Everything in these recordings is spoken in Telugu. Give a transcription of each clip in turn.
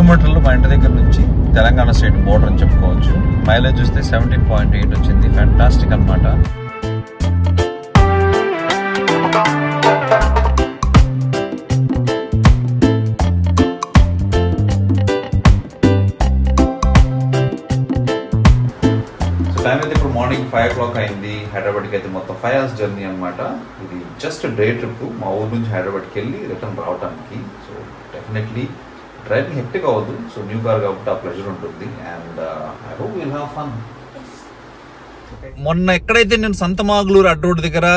కిలోమీటర్లు మా ఇంటి దగ్గర నుంచి తెలంగాణ స్టేట్ బోర్డర్ అని చెప్పుకోవచ్చు. మైలేజ్ చూస్తే 17.8 వచ్చింది. ఫ్యాంటాస్టిక్ అనమాట. టైం అయితే ఇప్పుడు మార్నింగ్ 5 o'clock అయింది. హైదరాబాద్కి అయితే మొత్తం 5 hours జర్నీ అనమాట. ఇది జస్ట్ డే ట్రిప్ మా ఊరు నుంచి హైదరాబాద్కి వెళ్ళి రిటర్న్ రావడానికి. సో డెఫినెట్లీ డ్రైవింగ్ హెక్టిక్ అవ్వదు. సో న్యూ కార్ కాబట్టి ఆ ప్లెజర్ ఉంటుంది. And I hope will have fun. మొన్న ఎక్కడైతే నేను సంతమాగులూరు అడ్డ రోడ్డు దగ్గర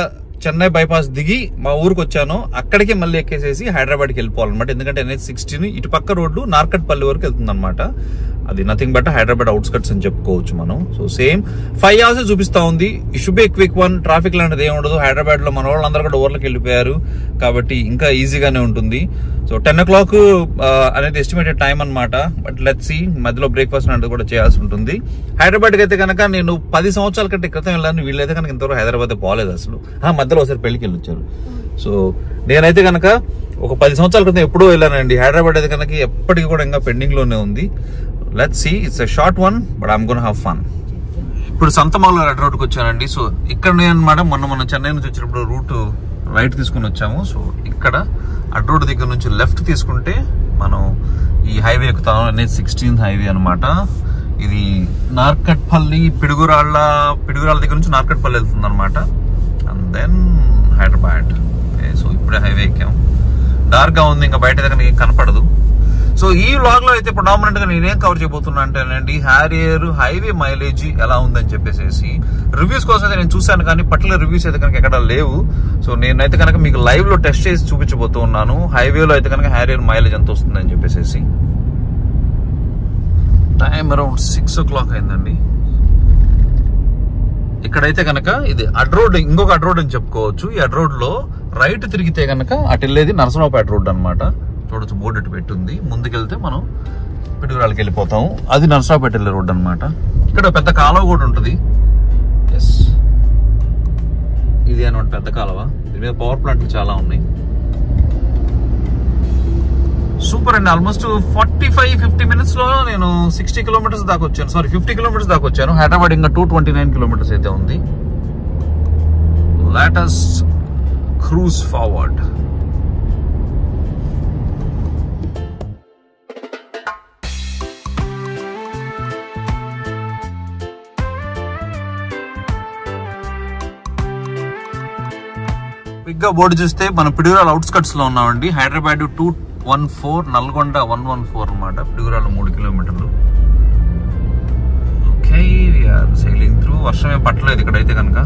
చెన్నై బైపాస్ దిగి మా ఊరికి వచ్చానో అక్కడికి మళ్ళీ ఎక్కేసేసి హైదరాబాద్కి వెళ్ళిపోవాలన్నమాట. ఎందుకంటే NH16 ఇటు పక్క రోడ్డు నార్కట్పల్లి వరకు వెళ్తుంది అనమాట. అది నథింగ్ బట్ హైదరాబాద్ అవుట్స్కట్స్ అని చెప్పుకోవచ్చు మనం. సో సేమ్ 5 hours చూపిస్తా ఉంది. ఈ should be quick one. Traffic లాంటిది ఏమి ఉండదు. హైదరాబాద్ లో మన వాళ్ళందరూ కూడా ఊర్లోకి వెళ్ళిపోయారు కాబట్టి ఇంకా ఈజీగానే ఉంటుంది. సో 10 o'clock అనేది ఎస్టిమేటెడ్ టైం అనమాట. బట్ లెట్స్ సీ, మధ్యలో బ్రేక్ఫాస్ట్ లాంటిది కూడా చేయాల్సి ఉంటుంది. హైదరాబాద్కి అయితే కనుక నేను 10 సంవత్సరాల కంటే క్రితం వెళ్ళాను. వీళ్ళైతే కనుక ఇంతవరకు హైదరాబాద్ పోలేదు అసలు. మధ్యలో ఒకసారి పెళ్లికి వెళ్ళి వచ్చారు. సో నేనైతే కనుక ఒక 10 సంవత్సరాల క్రితం ఎప్పుడో వెళ్ళానండి. హైదరాబాద్ అయితే కనుక ఎప్పటికీ కూడా ఇంకా పెండింగ్ లోనే ఉంది. Let's see, it's a short one but I'm gonna have fun. ఇప్పుడు సంతమాగులూరు అడ్డ రోడ్డుకి వచ్చానండి. సో ఇక్కడ అనమాట మొన్న చెన్నై నుంచి వచ్చినప్పుడు రూట్ రైట్ తీసుకుని వచ్చాము. సో ఇక్కడ అడ్డ రోడ్డు దగ్గర నుంచి లెఫ్ట్ తీసుకుంటే మనం ఈ హైవే ఎక్కుతాము. NH16 హైవే అనమాట. ఇది నార్కట్పల్లి పిడుగురాళ్ళ దగ్గర నుంచి నార్కట్పల్లి వెళ్తుంది అనమాట. And then Hyderabad. సో ఇప్పుడే హైవే ఎక్కాం. డార్క్ గా ఉంది, ఇంకా బయట దగ్గర ఏం కనపడదు. సో ఈ వ్లాగ్ లో అయితే ప్రొడామినెంట్ గా నేనేం కవర్ చేయబోతున్నా అంటేనండి, హ్యారియర్ హైవే మైలేజ్ ఎలా ఉందని చెప్పేసి రివ్యూస్ కోసం అయితే నేను చూశాను, కానీ పర్టికులర్ రివ్యూస్ అయితే కనుక ఎక్కడ లేవు. సో నేనైతే కనుక మీకు లైవ్ లో టెస్ట్ చేసి చూపించబోతూ ఉన్నాను. హైవేలో అయితే కనుక హ్యారియర్ మైలేజ్ ఎంత వస్తుందని చెప్పేసి. టైం అరౌండ్ 6 o'clock అయిందండి. ఇక్కడైతే కనుక ఇది అడ్ రోడ్, ఇంకొక అడ్ రోడ్ అని చెప్పుకోవచ్చు. ఈ అడ్ రోడ్ లో రైట్ తిరిగితే కనుక అటు వెళ్ళేది నరసరావుపేట రోడ్ అనమాట. చూడొచ్చు, బోర్డు అటు పెట్టుంది. ముందుకెళ్తే మనం పిడుగురాళ్ళకి వెళ్ళిపోతాం. అది నరసరావుపేట వెళ్ళే రోడ్ అనమాట. ఇక్కడ పెద్ద కాలువ కూడా ఉంటుంది. ఎస్, ఇది అనమాట పెద్ద కాలువ. దీని మీద పవర్ ప్లాంట్లు చాలా ఉన్నాయి. సూపర్ అండి. ఆల్మోస్ట్ 45-50 minutes లో నేను 60 kilometers దాకా వచ్చాను. సారీ 50 kilometers దాకా వచ్చాను. హైదరాబాద్ ఇంకా 229 kilometers అయితే ఉంది. Let us cruise forward. బిగ్గా బోర్డు చూస్తే మనం పిడుగురాళ్ళ అవుట్స్కట్స్ లో ఉన్నామండి. హైదరాబాద్ 214, నల్గొండ 114 అనమాట. Piduguralla 3 kilometers. Okay, we are sailing through. వర్షమే పట్టలేదు ఇక్కడైతే కనుక.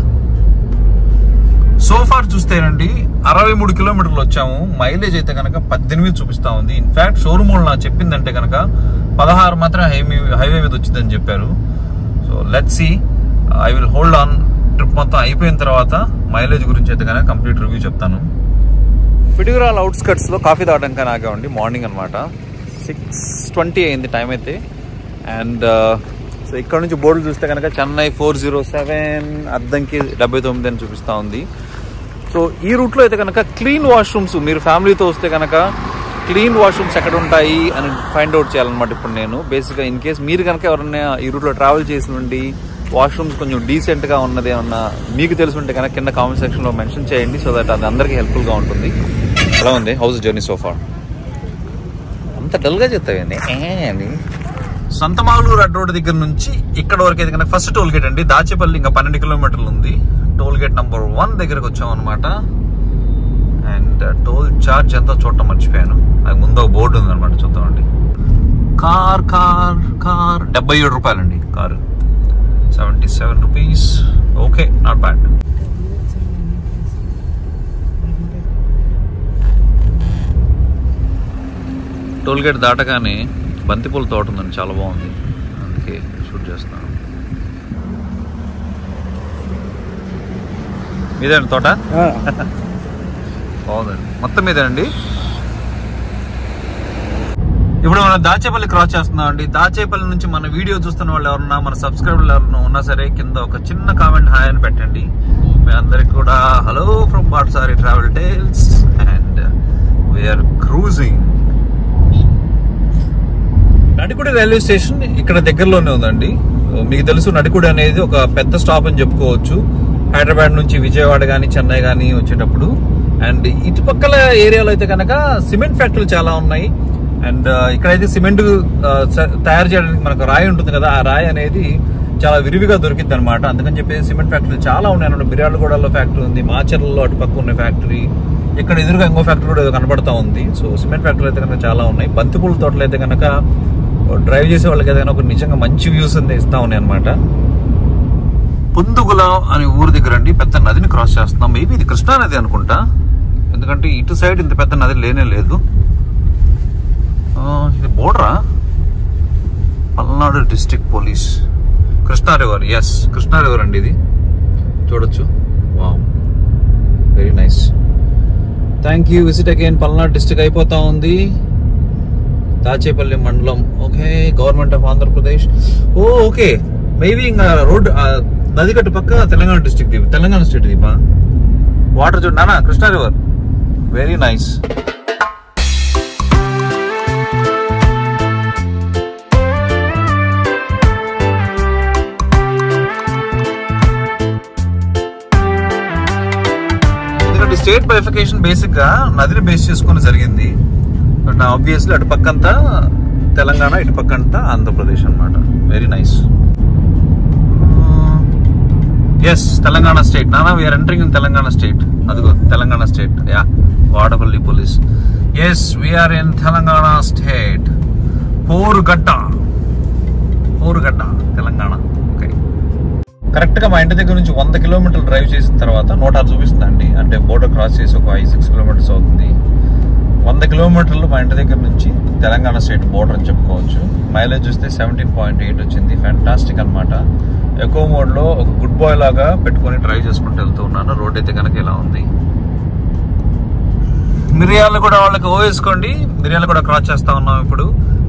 సో ఫార్ చూస్తేనండి 63 kilometers వచ్చాము. మైలేజ్ అయితే కనుక 18 చూపిస్తా ఉంది. ఇన్ఫాక్ట్ షోరూమ్ వాళ్ళు నాకు చెప్పిందంటే కనుక 16 మాత్రం హైవే మీద వచ్చిందని చెప్పారు. So let's see, I will hold on. Trip మొత్తం అయిపోయిన తర్వాత మైలేజ్ గురించి అయితే కనుక కంప్లీట్ రివ్యూ చెప్తాను. పిడుగురాళ్ళ అవుట్స్కట్స్ లో కాఫీ తాగడానికి ఆగామండి. మార్నింగ్ అనమాట. 6:20 అయింది టైం అయితే. అండ్ సో ఇక్కడ నుంచి బోర్డులు చూస్తే కనుక చెన్నై 407, అద్దంకి 79 అని చూపిస్తా ఉంది. సో ఈ రూట్ లో అయితే కనుక క్లీన్ వాష్రూమ్స్, మీరు ఫ్యామిలీతో వస్తే కనుక క్లీన్ వాష్రూమ్స్ ఎక్కడ ఉంటాయి అని ఫైండ్ అవుట్ చేయాలన్నమాట. ఇప్పుడు నేను బేసిక్గా ఇన్ కేస్ మీరు కనుక ఎవరైనా ఈ రూట్ లో ట్రావెల్ చేసి ఉండి వాష్రూమ్స్ కొంచెం డీసెంట్ గా ఉన్నది ఏమన్నా మీకు తెలిసి ఉంటే కనుక కింద కామెంట్ సెక్షన్ లో మెన్షన్ చేయండి. సో దట్ అది అందరికీ హెల్ప్ఫుల్ గా ఉంటుంది. ఎలా ఉంది హౌస్ జర్నీ సోఫార్? అంత డల్ గా చెప్తావండి. సంతమాగులూరు అడ్డ రోడ్ దగ్గర నుంచి ఇక్కడ వరకు అయితే కనుక ఫస్ట్ టోల్ గేట్ అండి. దాచేపల్లి ఇంకా 12 kilometers ఉంది. టోల్ గేట్ నెంబర్ 1 దగ్గరకు వచ్చాం అనమాట. అండ్ టోల్ చార్జ్ ఎంతో చూడటం మర్చిపోయాను. అది ముందు ఒక బోర్డు ఉంది అనమాట, చూద్దామండి. కార్ 77 రూపాయలండి. Car 77 rupees. Okay, not bad. Toll gate దాటగానే బంతిపూల తోట ఉందండి, చాలా బాగుంది. అందుకే షూట్ చేస్తున్నాను. మీదేండి తోట? బాగుందండి, మొత్తం మీదేనండి. ఇప్పుడు మనం దాచేపల్లి క్రాస్ చేస్తున్నాం అండి. దాచేపల్లి నుంచి మన వీడియో చూస్తున్న వాళ్ళు ఎవరన్నా, మన సబ్స్క్రైబర్లు ఎవరన్నా ఉన్నా సరే కింద ఒక చిన్న కామెంట్ హాయ్ అని పెట్టండి. మీ అందరికి కూడా hello from Batasari travel tales. And we're cruising. Nadikudi railway station ఇక్కడ దగ్గరలోనే ఉందండి. మీకు తెలుసు నడికుడి అనేది ఒక పెద్ద స్టాప్ అని చెప్పుకోవచ్చు హైదరాబాద్ నుంచి విజయవాడ కానీ చెన్నై కానీ వచ్చేటప్పుడు. అండ్ ఇటుపక్కల ఏరియాలో అయితే కనుక సిమెంట్ ఫ్యాక్టరీలు చాలా ఉన్నాయి. అండ్ ఇక్కడైతే సిమెంట్ తయారు చేయడానికి మనకు రాయి ఉంటుంది కదా, ఆ రాయి అనేది చాలా విరివిగా దొరికింది అనమాట. అందుకని చెప్పేసి సిమెంట్ ఫ్యాక్టరీలు చాలా ఉన్నాయి అన్నమాట. మిర్యాలగూడలో ఫ్యాక్టరీ ఉంది, మాచర్లలో అటుపక్క ఉన్న ఫ్యాక్టరీ, ఇక్కడ ఎదురుగా ఇంకో ఫ్యాక్టరీ కూడా కనబడతా ఉంది. సో సిమెంట్ ఫ్యాక్టరీలు అయితే కనుక చాలా ఉన్నాయి. బంతిపూల తోటలు అయితే కనుక డ్రైవ్ చేసే వాళ్ళకి ఏదైనా ఒక నిజంగా మంచి వ్యూస్ ఇస్తా ఉన్నాయి అనమాట. పుందుగుల అనే ఊరు దగ్గర అండి పెద్ద నదిని క్రాస్ చేస్తున్నాం. మేబీ ఇది కృష్ణా నది అనుకుంటా, ఎందుకంటే ఇటు సైడ్ ఇంత పెద్ద నది లేనే లేదు. ఇది బోర్డరా? Palnadu district police, Krishna river. Yes, Krishna river అండి ఇది, చూడొచ్చు. Wow, very nice. Thank you. Visit again. Palnadu district అయిపోతా ఉంది. దాచేపల్లి మండలం. Okay, government of Andhra Pradesh. ఓ ఓకే, మేబీ ఇంకా రోడ్ నది కట్టు పక్క తెలంగాణ డిస్ట్రిక్ట్ దీప, తెలంగాణ స్టేట్ దీప. వాటర్ చూడనా, కృష్ణా రివర్. Very nice. ఎందుకంటే స్టేట్ బైఫికేషన్ బేసిక్ గా నదిని బేస్ చేసుకుని జరిగింది. ఆబ్వియస్లీ అటు పక్కంతా తెలంగాణ, ఇటు పక్కంతా ఆంధ్రప్రదేశ్ అనమాట. Very nice. Yes, Telangana state. నానా we are entering in Telangana state. అదిగో Telangana state. Yeah, Vadapalli police. Yes, we are in Telangana state. Porugadda Telangana. Okay, correct గా మా ఇంటి దగ్గర నుంచి 100 కిలోమీటర్లు డ్రైవ్ చేసిన తర్వాత 106 చూపిస్తుందండి. అంటే బోర్డర్ క్రాస్ చేసి ఒక 5-6 కిలోమీటర్స్ అవుతుంది. 100 కిలోమీటర్లు మా ఇంటి దగ్గర నుంచి తెలంగాణ స్టేట్ బోర్డర్ అని చెప్పుకోవచ్చు. మైలేజ్ చూస్తే 17.8 వచ్చింది. ఫ్యాంటాస్టిక్ అనమాట. ఎకో మోడ్ లో ఒక గుడ్ బాయ్ లాగా పెట్టుకుని డ్రైవ్ చేసుకుంటూ వెళ్తూ ఉన్నాను. రోడ్ అయితే కనుక ఇలా ఉంది. మిరియాలు కూడా వాళ్ళకి వేసుకోండి. మిరియాలు కూడా క్రాస్ చేస్తా ఉన్నాం. ఇప్పుడు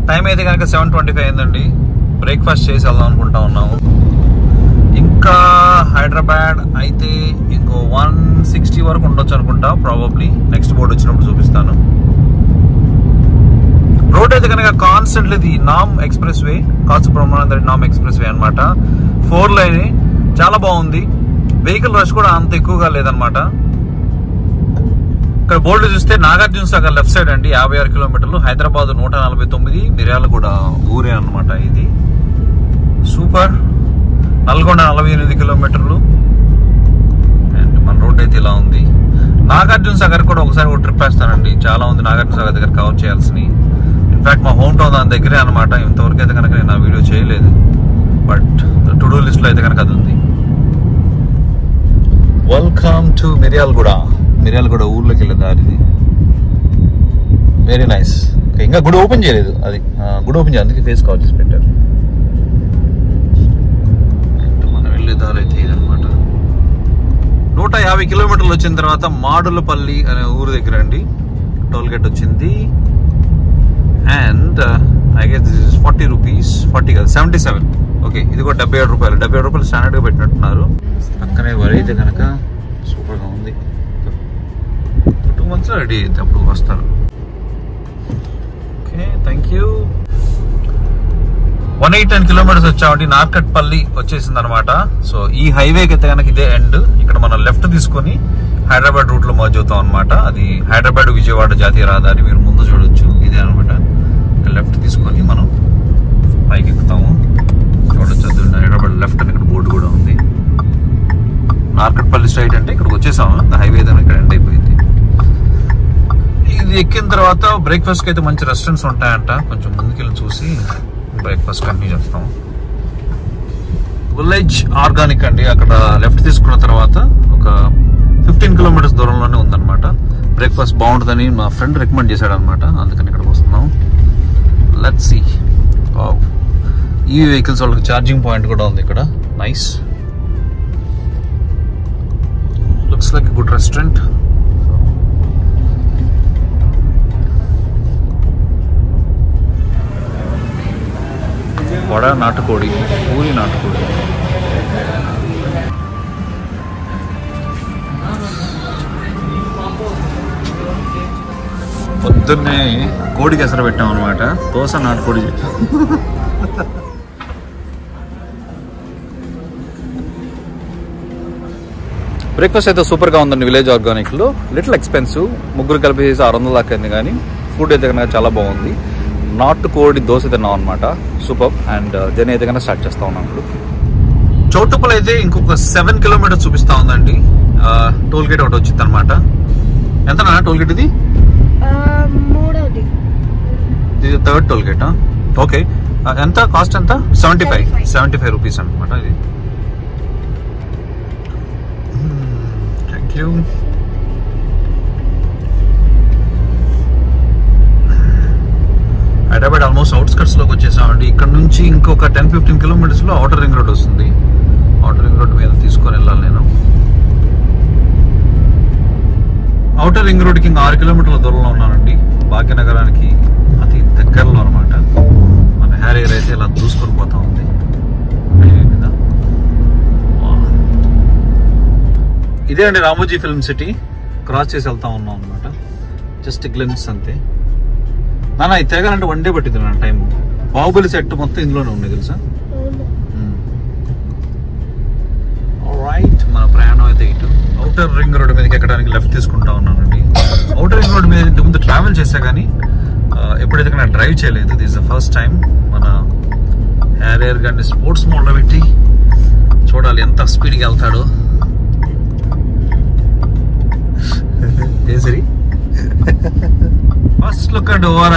టైం అయితే కనుక 7:25 అయిందండి. బ్రేక్ఫాస్ట్ చేసి వెళ్దాం అనుకుంటా ఉన్నాము. ఇంకా హైదరాబాద్ అయితే ఇంకో 160 వరకు ఉండొచ్చు అనుకుంటా ప్రాబబ్లీ. నెక్స్ట్ బోర్డు వచ్చినప్పుడు చూపిస్తాను. రోడ్ అయితే కనుక కాన్స్టెంట్లీ ఇది నామ్ ఎక్స్ప్రెస్ వే, కాసు బ్రహ్మానంద నామ్ ఎక్స్ప్రెస్ వే అనమాట. 4 లైన్ చాలా బాగుంది. వెహికల్ రష్ కూడా అంత ఎక్కువగా లేదనమాట. ఇక్కడ బోర్డు చూస్తే నాగార్జున సాగర్ లెఫ్ట్ సైడ్ అండి, 56 కిలోమీటర్లు. హైదరాబాద్ 149, మిర్యాల కూడా ఊరే అనమాట ఇది. సూపర్. నల్గొండ 48 కిలోమీటర్లు. అండ్ మన రోడ్ అయితే ఇలా ఉంది. నాగార్జున సాగర్ కూడా ఒకసారి ఒక ట్రిప్ వేస్తానండి. చాలా ఉంది నాగార్జున సాగర్ దగ్గర కవర్ చేయాల్సినవి. ఇన్ఫాక్ట్ మా హోమ్ టౌన్ దాని దగ్గరే అనమాట. ఇంతవరకు అయితే కనుక నేను ఆ వీడియో చేయలేదు, బట్ టు డూ లిస్ట్ లో అయితే కనుక అది ఉంది. వెల్కమ్ టు మిర్యాలగూడ ఊర్లోకి వెళ్ళే దారిది. Very nice. ఇంకా గుడి ఓపెన్ చేయలేదు, అది గుడి ఓపెన్ చేయాలి, అందుకే ఫేస్ కవర్ చేసి పెట్టారు. మనం వెళ్ళే దారి అయితే ఇదనమాట. 150 కిలోమీటర్లు వచ్చిన తర్వాత మాడులపల్లి అనే ఊరు దగ్గర అండి టోల్ గేట్ వచ్చింది. And I guess this is 40 rupees. 40 కాదు, 77. ఓకే, ఇది కూడా 77 రూపాయలు. 77 రూపాయలు స్టాండర్డ్ గా పెట్టినట్టున్నారు. పక్కనే వరి అయితే కనుక సూపర్ గా ఉంది. 2 months లో రెడీ అయితే అప్పుడు వస్తారు. Okay, thank you. 110 కిలోమీటర్స్ వచ్చామండి. నార్కట్పల్లి వచ్చేసింది అనమాట. సో ఈ హైవేకి అయితే కనుక ఇదే ఎండ్. ఇక్కడ మనం లెఫ్ట్ తీసుకొని హైదరాబాద్ రూట్ లో మర్జ్ అవుతాం అనమాట. అది హైదరాబాద్ విజయవాడ జాతీయ రహదారి, మీరు ముందు చూడొచ్చు. ఇదే అనమాట. లెఫ్ట్ తీసుకొని మనం పైకి ఎక్కుతాము. చూడొచ్చు హైదరాబాద్ లెఫ్ట్ అని ఇక్కడ బోర్డు కూడా ఉంది. నార్కట్పల్లి స్ట్రైట్ అంటే ఇక్కడికి వచ్చేసాము. హైవే ఏదైనా ఇక్కడ ఎండ్ అయిపోయింది. ఇది ఎక్కిన తర్వాత బ్రేక్ఫాస్ట్ కి అయితే మంచి రెస్టారెంట్స్ ఉంటాయంట. కొంచెం ముందుకెళ్ళి చూసి బ్రేక్ఫాస్ట్ కంటిన్యూ చేస్తాం. విలేజ్ ఆర్గానిక్ అండి. అక్కడ లెఫ్ట్ తీసుకున్న తర్వాత ఒక 15 కిలోమీటర్స్ దూరంలోనే ఉందన్నమాట. బ్రేక్ఫాస్ట్ బాగుంటుందని మా ఫ్రెండ్ రికమెండ్ చేశాడు అనమాట. అందుకని ఇక్కడికి వస్తున్నాం. Let's see. ఈ వెహికల్స్ వాళ్ళకి ఛార్జింగ్ పాయింట్ కూడా ఉంది ఇక్కడ. Nice. Looks like a good restaurant. Vada నాటుకోడి, పూరి నాటుకోడి. పొద్దున్నే కోడికి ఎసరు పెట్టాం అనమాట. దోశ నాటుకోడి చేసాం. బ్రేక్ఫాస్ట్ అయితే సూపర్గా ఉందండి. విలేజ్ ఆర్గానిక్లో లిటిల్ ఎక్స్పెన్సివ్, ముగ్గురు కలిపి 600 దాకా అయింది. కానీ ఫుడ్ అయితే కనుక చాలా బాగుంది. నాటుకోడి దోశ తిన్నాం అనమాట. సూపర్. అండ్ జర్నీ అయితే కనుక స్టార్ట్ చేస్తా ఉన్నాం. ఇప్పుడు చౌటుప్పల్ అయితే ఇంకొక 7 కిలోమీటర్స్ చూపిస్తా ఉందండి. టోల్ గేట్ ఒకటి వచ్చింది అనమాట. ఎంతనా టోల్ గేట్ ఇది? ఇది 3rd టోల్ గేట్. ఓకే. ఎంత కాస్ట్ ఎంత? 75 రూపీస్ అనమాట ఇది. Thank you. Hyderabad almost outskirts లోకి వచ్చేసామండి. ఇక్కడ నుంచి ఇంకొక 10-15 కిలోమీటర్స్ లో ఔటర్ రింగ్ రోడ్ వస్తుంది. ఔటర్ రింగ్ రోడ్ మీద తీసుకొని వెళ్ళాలి నేను. ఔటర్ రింగ్ రోడ్కి ఇంకా 6 కిలోమీటర్ల దూరంలో ఉన్నానండి. భాగ్యనగరానికి అతి దగ్గరలో అనమాట. మన హ్యారియర్ అయితే ఇలా దూసుకొని పోతా ఉంది హైవే మీద. ఇదే అండి రామోజీ ఫిల్మ్ సిటీ. క్రాస్ చేసి వెళ్తా ఉన్నాం అనమాట. జస్ట్ గ్లిమ్స్ అంతే. నాన్న ఇది తిరగాలంటే 1 డే పట్టింది నా టైం. బాహుబలి సెట్ మొత్తం ఇందులోనే ఉన్నాయి తెలుసా. రైట్, మన ప్రయాణం అయితే ఇటు ఔటర్ రింగ్ రోడ్ మీదకి ఎక్కడానికి లెఫ్ట్ తీసుకుంటా ఉన్నానండి. ఔటర్ రింగ్ రోడ్ మీద ఇంతకు ముందు ట్రావెల్ చేసా కానీ ఎప్పుడైతే నేను డ్రైవ్ చేయలేదు. This is the first time. మన హ్యారియర్ గారిని స్పోర్ట్స్ మోడ్ లో పెట్టి చూడాలి ఎంత స్పీడ్గా వెళ్తాడో. సరి first look and over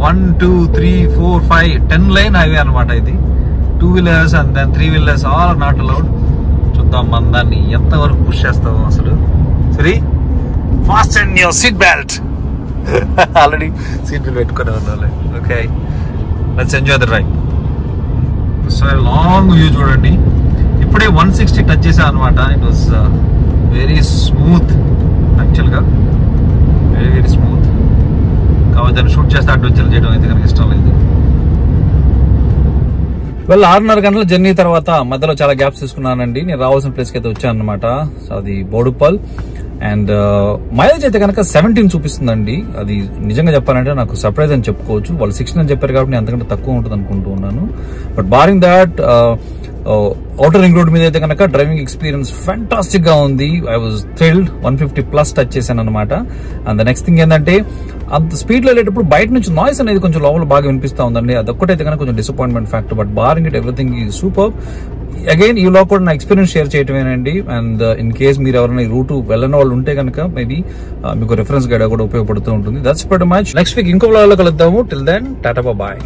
1, 2, 3, 4, 5 10 line highway అనమాట ఇది. 2 wheelers and then 3 wheelers all not allowed. చూద్దాం మన దాన్ని ఎంత వరకు పుష్ చేస్తావు అసలు. సరే, fast and your seat belt. Already seat belt పెట్టుకునే ఉండాలి. Okay, let's enjoy the ride. So long view చూడండి. ఇప్పుడే 160 టచ్ చేసా అనమాట. ఇట్ వాస్ వెరీ స్మూత్ యాక్చువల్గా, వెరీ స్మూత్. కాబట్టి దాన్ని షూట్ చేస్తే అడ్వెంచర్ చేయడం అయితే కనుక ఇష్టం లేదు. 6:30 గంటల జర్నీ తర్వాత మధ్యలో చాలా గ్యాప్స్ తీసుకున్నానండి. నేను రావాల్సిన ప్లేస్కి అయితే వచ్చాను అనమాట. అది బోడుప్పల్. అండ్ మైలేజ్ అయితే కనుక 17 చూపిస్తుందండి. అది నిజంగా చెప్పాలంటే నాకు సర్ప్రైజ్ అని చెప్పుకోవచ్చు. వాళ్ళు 16 అని చెప్పారు కాబట్టి నేను అంతకంటే తక్కువ ఉంటుంది అనుకుంటూ ఉన్నాను. But barring that outer ring road మీద అయితే కనుక డ్రైవింగ్ ఎక్స్పీరియన్స్ ఫ్యాంటాస్టిక్ గా ఉంది. I was thrilled. 150+ టచ్ చేశాను అనమాట. అండ్ ద నెక్స్ట్ థింగ్ ఏంటంటే అంత స్పీడ్ లో వెళ్ళేటప్పుడు బయట నుంచి నాయిస్ అనేది కొంచెం లోపల బాగా వినిపిస్తా ఉందండి. అదొక్కటైతే కనుక కొంచెం disappointment factor. But barring it everything is super. Again ఈ లో కూడా నా ఎక్స్పీరియన్స్ షేర్ చేయటమేనండి. అండ్ ఇన్ కేస్ మీరు ఎవరైనా ఈ రూట్ వెళ్ళని వాళ్ళు ఉంటే కనుక మేబీ మీకు రెఫరెన్స్ గైడ్ కూడా ఉపయోగపడుతూ ఉంటుంది. That's pretty much. Next week ఇంకో వ్లాగ్ లో కలుద్దాము. Till then tata bye.